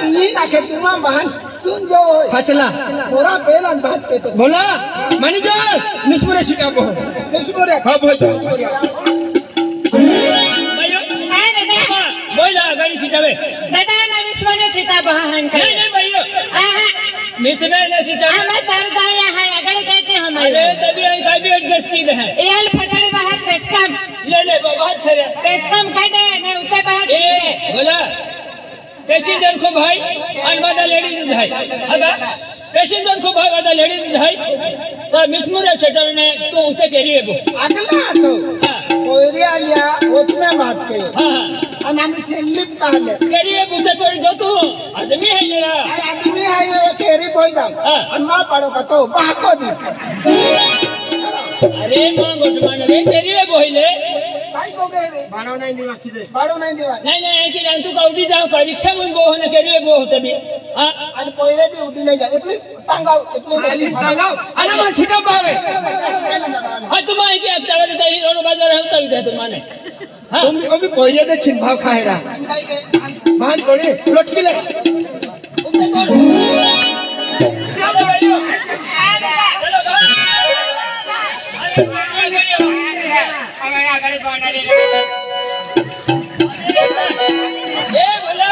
ये ना के तुमा बहन तुम जो फसला थोड़ा पहला बात के तो बोला मैनेजर निस्मुरे सिटा बो निस्मुरे हां बोल भाइयों हां दादा बोला गाड़ी सिटावे दादा मैं निस्मुरे सिटा बहन नहीं नहीं भाइयों हां निस्मुरे ने सिटा मैं चार गाया है अगड़ कहते हम अरे तभी ऐसा भी एडजस्ट की है एल फटड़ी बाहर पेस्कम ले बहुत खरे पेस्कम काटे ने उते बाहर की बोला पैसेंजर को भाई अनवादा लेडीज भाई हगा पैसेंजर को भाई वादा लेडीज भाई तो मिसमुरे सेटर ने तो उसे करिए वो अगला तो कोरिया लिया उसमें बात के हां अनामी से लिप काले करिए उसे छोड़ जो तू आदमी है मेरा आदमी है ये केरी बोल जाओ अनवा पड़ो का तो बाको दी अरे मां गोटमान रे करिए बोले भाई को गए रे बाड़ो नहीं देवा नहीं कि तू का उड़ी जाओ परीक्षा में वो होने करिए वो होते भी हां आज पहिले भी उड़ी नहीं जा इतनी टांगाओ अरे मैं सिटा पावे हां तुम है कि अब तब ही रोड बाजार है तब दे तुम माने हां तुम भी पहिले देखिन भाव खाएरा भान कोड़ी लटकी ले चलो भाइयों हमारा गाड़ी बना रे ए बोला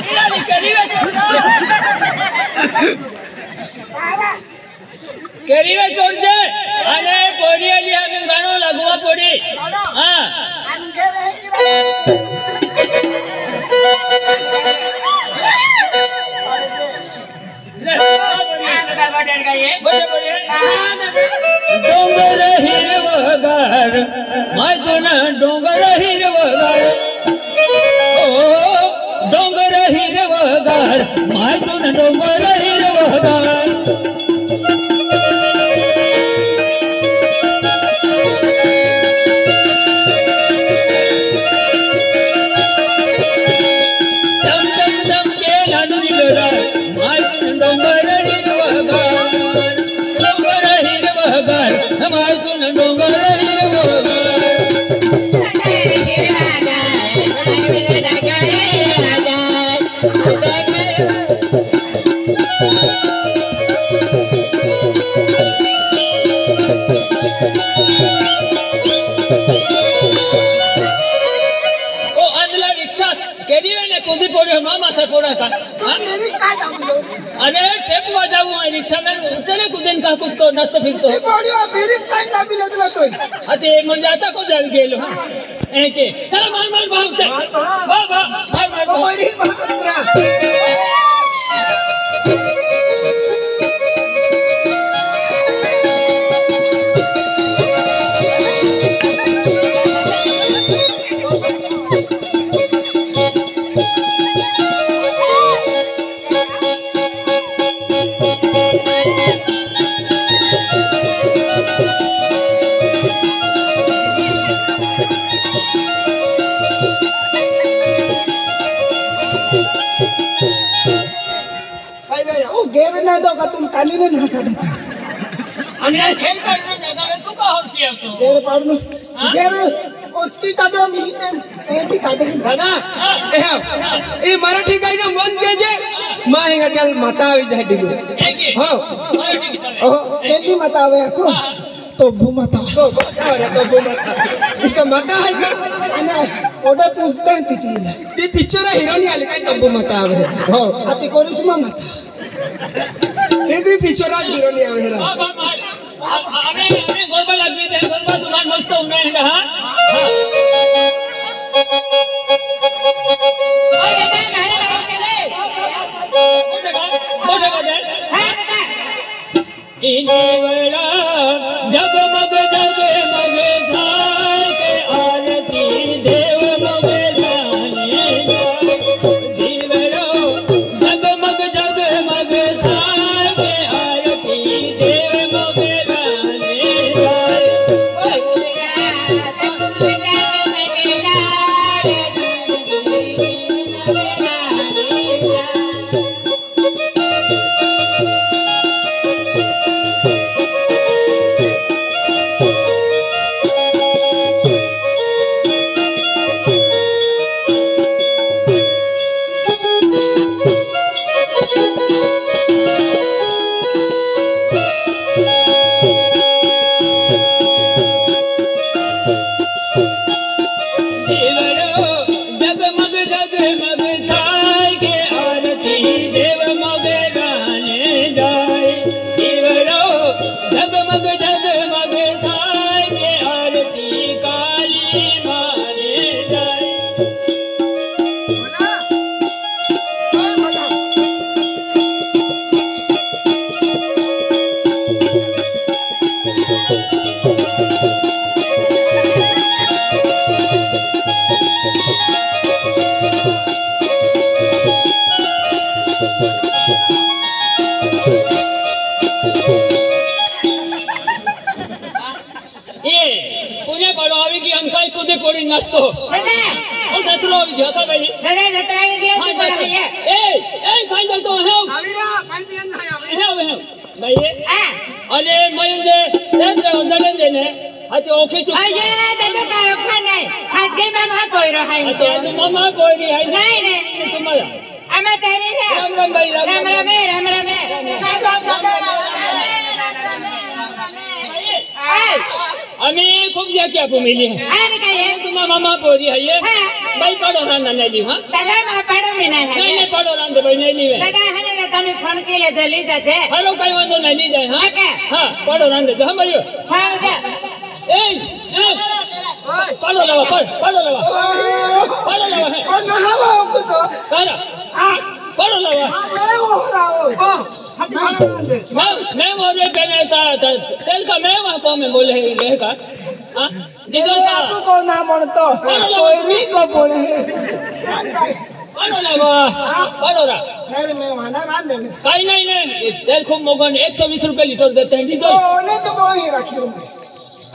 इरा भी करीबे छोड़ दे अरे पोरिया लिया में गानो लगवा पड़ी हां अंधे रहे कि डोंगर हिरवगार माय तुना डोंगर हिरवगार ओ डोंगर हिरवगार माय तुना डोंगर हिरवगार हमारे तुन डोंगर अरे टेप बजाऊ रिक्शा में उतरे कुदिन का कुछ तो नस्त फिर तो मेरी टाइम ना मिले तो अते मन जाता को जाल गेलो एके चलो मार बहुत से वाह मार मेरी गेर ना दो का तुम काली ने ना काटे हमने खेल करने जगह में तू का हो किया तो गेर पाड़नो गेर उसकी काटे एटी काटे दादा ए मराठी काही ना मन के जे माहेगा त्याल माता आवी जाय दिगो हो ओ केली माता आवे को तो भूमाता तो भूमाता इका माता है का आणि ओडे पूछते हैं तितीला ती पिक्चर हिरोनी आली काय तो भूमाता आवे हो आती करिश्मा माता ये भी पिक्चर हिरोनी आवे रा हमें गोरबा लगवी थे गोरबा दुकान मस्त होना है हां ओए दादा गाड़ी लगा के ले बोले बजे हां दादा इन देवला जगमग जगमग थाए के आरती देव मगे जाने देवलो जगमग जगमग थाए के आरती देव मगे जाने ये ए खाई जा तो है আমিরা কাই বিয়ান নাই আমি है भाई हां अरे मैं जे देख रहे हो जाने देने आज ओके चुप अये दादा काय खाने आज के मामा कोई रहा है तो मामा कोई नहीं है नहीं नहीं तुम्हारा आमा तेरी रे राम राम भाई राम राम हमें खूब क्या को मिली है आने का ये तुम्हारा मामा बोली है ये हां भाई पढ़ो रांधा नहीं ली हां दादा मा पढ़ो में नहीं है नहीं पढ़ो रांधा भाई नहीं ली दादा हने तो તમે फोन के ले जली जाते हेलो कहीं वांधो नहीं ली जाए हां क्या हां पढ़ो रांधे तो हम भाई हां जा ए पढ़ो लवा पढ़ो लवा है ओ नहावा को तो सारा पढ़ो लवा मैं मोरे पहले था तेल का मैं वहां को में बोले रहेगा हां जिधर आपको को ना मन तो कोई री को बोले पढ़ो लवा पढ़ो रा नहीं मैं वहां ना रान देने काई नहीं तेल खूब मोगन 120 रुपए लीटर देते हैं डीजल ओने तो वो ही रखी हूं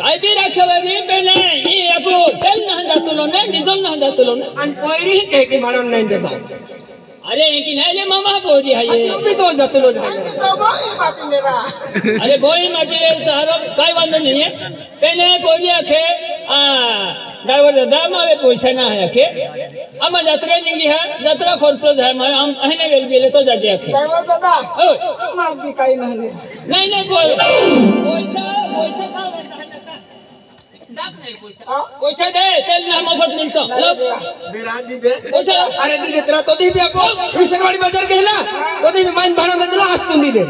काई भी रखे हुए पहले ये आपको तेल ना जातो लो ना डीजल ना जातो लो ना అన్ పోయిరి కే కి మాడం నై దేతా अरे लेकिन है मामा बोली है ये भी तो जतलो जाए तो वो ही बात मेरा अरे बोई माटी तारो काई वांधो नहीं है पहले बोली के ड्राइवर दादा मारे पैसा ना है के हम यात्रा लिंगी है यात्रा खर्चो है हम अहने वेल गेले तो जाजे के ड्राइवर दादा ओ मां भी काई नहीं नहीं पैसा का पैसा दे तेल ना मुफ्त मिलता लो बिरादी दे पैसा अरे दी दे तेरा तो दी भी आपको विशरवाड़ी बाजार गेला तो दी भी माइन भाड़ा में देला आज तुम दी दे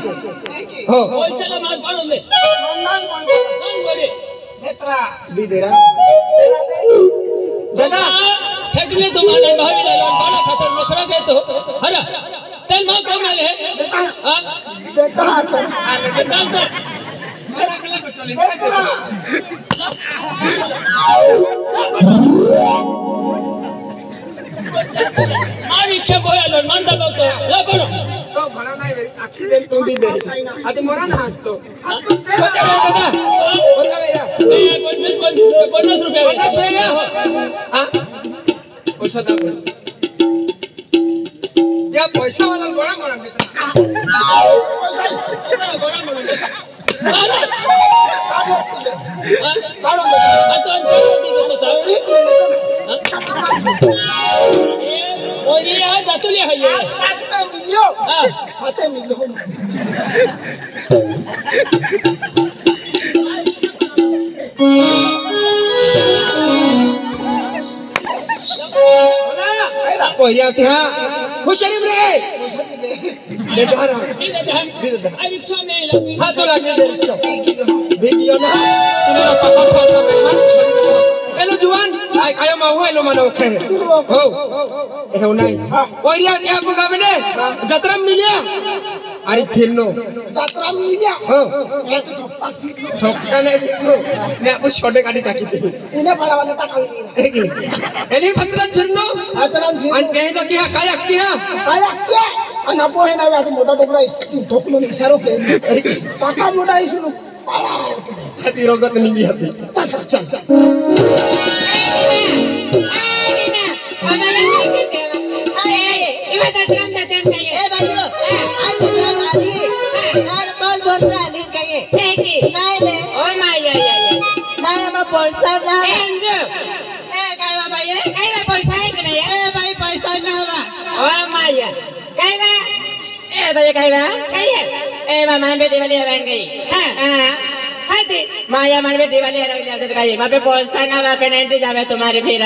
हो पैसा ना मार पड़ो दे नंदन कौन बोले नेत्रा दी दे रहा तेरा ले दादा ठगले तुम्हारे भाभी लाल बड़ा खतर नखरा के तो हरा तेल मां को मिले देता हां देता चल मेरा अगले को चले देता रिक्शा बोया लो मानता लोग तो ला पड़ो तो भाड़ा नहीं मेरी आखी दिन तुम दी दे आते मोरा ना हाथ तो बता दादा बता मेरा 50 रुपए 50 रुपया हां पैसा दा या पैसा वाला बड़ा बड़ा देता पास में मिलियो हाथे मिलियो पहिया त्या हुशारी रे दे धारा हां तो लागे दे वीडियो ना तुम्हारा पापा पापा मेहमान छोड़ी दे हेलो जुआन आयो माऊ हेलो मानो खे हो एहो नाही पहिया त्या बुगा बने जत्रा मिलिया अरे खेलनो यात्रा मिलिया हो एक धक्का सीखो ठोकता नहीं देखो मैं आपको छोटे गाड़ी टाकी दे इन्हें बड़ा वाला तक नहीं एनी फसला फिरनो यात्रा अन कहे तो क्या काय अक्तिया काय क्या अन अपो है ना आता मोटा टोकरा ठोकलो नहीं इशारो के पाका मोटा इसनु पाला हाथी रोगत नहीं आती चल चल चल माया मन में दिवाली रख लिया तो कहिए वहाँ पे पहुँचता ना वहाँ पे नहीं जावे तुम्हारे फिर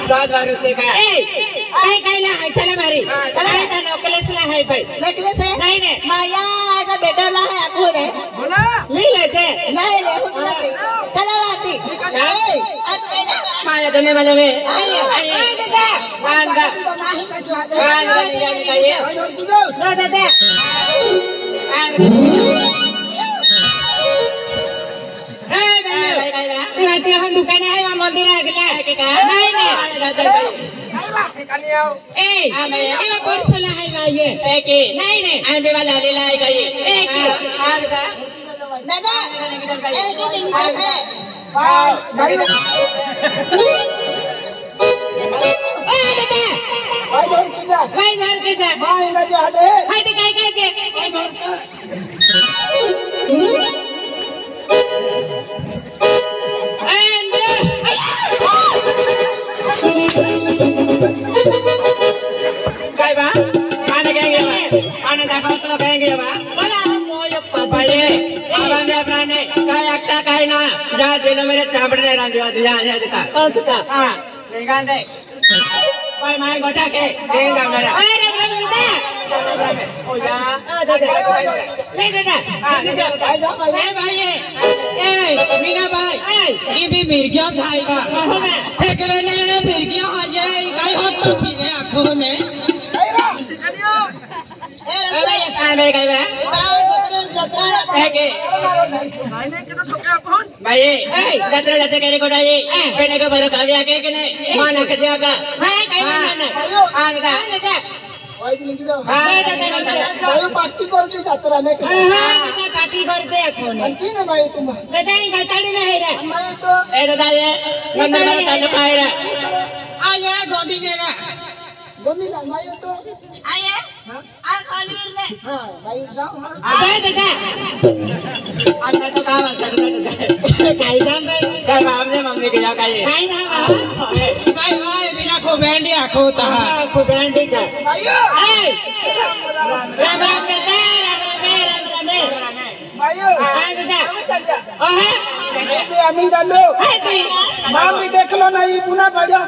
बहुत बार उससे कहा कहीं कहीं ना चला मारी चला इधर नेकलेस ला है भाई नेकलेस है नहीं नहीं माया का बेटा ला है आपको रे बोला ले लेते नहीं ले खुद ले चला बाती नहीं आज माया देने वाले में आइए मान का जाने चाहिए लो दादा हम दुकान है वहाँ मंदिर है अगला नहीं नहीं ये परसोला है भाई ये नहीं नहीं हम भी वाला ले लाएगा ये दादा एक ही दिन है भाई दादा जा भाई घर के जा मां ना जा दे हाय ते काय के काय बा आने कहेंगे बा आने दाखव तो कहेंगे बा बोला मोय पापा ये आवाज अपना ने काय एकटा काय ना जा देनो मेरे चापड़े रांधिवा दिया या दिता कौन सा हां निकाल दे भाई माय गोटा के दे जा मेरा ओए रब रब ओ जा आ दे ले दे ए भाई ए मीना भाई ये भी मिर्गिया खाएगा एकले ने मिर्गिया आ जाए काय होत तो फिरे आंखों ने ए भाई काय मेरे काय बा जत्रा है के भाई जत्रा जाते करे कोटा ये पेने को बरो काव्या के नहीं माना के जागा हां काय ना आंगा ওই দিন কি যাও हां তাই পার্টি করতে যাত্রা নে हां दादा पार्टी करते এখন কি না ভাই তুমি गदाई गताड़ी में है रे मैं तो ए दादा ये नंबर वाला तालु खाए रे आया गोदी ने रे बंदी जा मैं तो आया आ खाली मिल ले हां भाई जाओ आ दादा अन्ना तो काम है काय दाम भाई काय हमने मम्मी के जा का ये काय दाम भाई भाई बिना को बैंडी आखो ता को बैंडी का भाइयो ए राम राम दादा राम भाइयो हां दादा ओहे ते आम्ही जालो हाय तू मामी देखलो नाही पुन्हा पड्या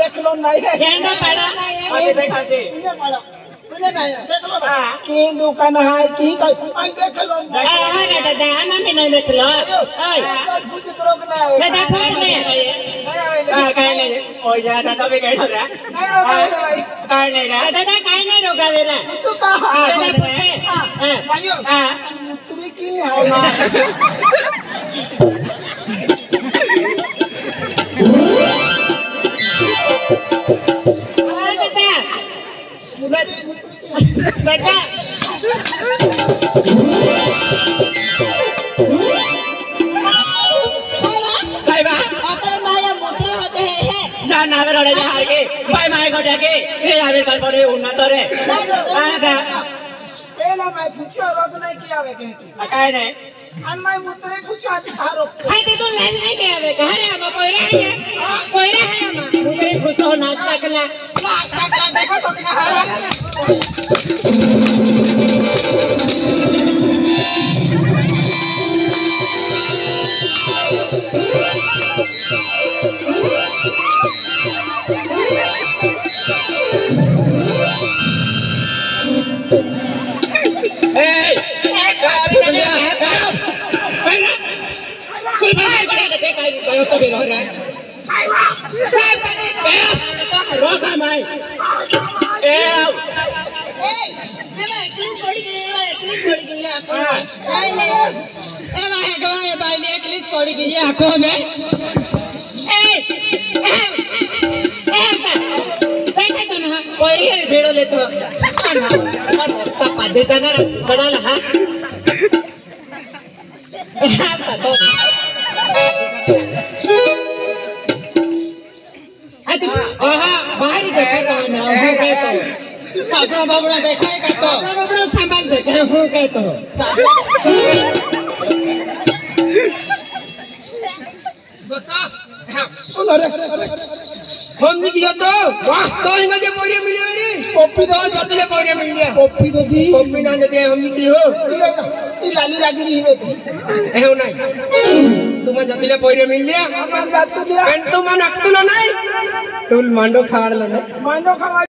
देखलो नाही गेंडा पड़ा अरे देखाते पुन्हा पड्या तुले भाई देखलो ना की दुकान है की काय आई देखलो नाही अरे दादा हम भी नहीं देख लो ओए पूछ रोक ना है दादा फोन दे काय नहीं ओ जा दादा भी कह रहा नहीं रोका है भाई काय नहीं रहा दादा काय नहीं रोकावेला पूछो कहा दादा पूछे हां भाइयो हां मुत्री की है दादा बेटा काय बा अतर माया मुद्रे होते हैं ना ना रे रे हार के भाई माय को जाके ये आवे कर पड़े उन्नत रे आगा पहला मैं पूछो रोक नहीं किया वे कह के काय नहीं अन मैं मुत्री पूछो आज हारो हाय ते तू लाज नहीं के आवे कह रे हम कोइरा है हम मुद्रे खुश हो नाश्ता कला नाश्ता का देखो तो क्या कोई भाई को देखे काय गयो तो बेरो रे रोका माय ए देवा क्लिक छोड़ गई आपको काय ले ए भाई गवाए भाई ले क्लिक छोड़ गई आंखों में देखे तो ना कोई रे भेड़ो ले तो पादे जाना रे कडाला हा बाहर देखा तो ना हो गए तो साबड़ा बाबड़ा देखा है का तो बाबड़ा संभाल देते हैं हो गए तो हमने किया तो वाह तो ही मुझे पोरी मिली मेरी पप्पी तो जतले पोरी मिल गया पप्पी तो दी पप्पी ना दे हमने की हो ई लाली लागी रही है एहो नहीं तुम्हें जतले पोरी मिल लिया हमार जात तो दिया पेन तो मन अक्तुलो नहीं तुल मांडो खाड़ लो ना मानो खा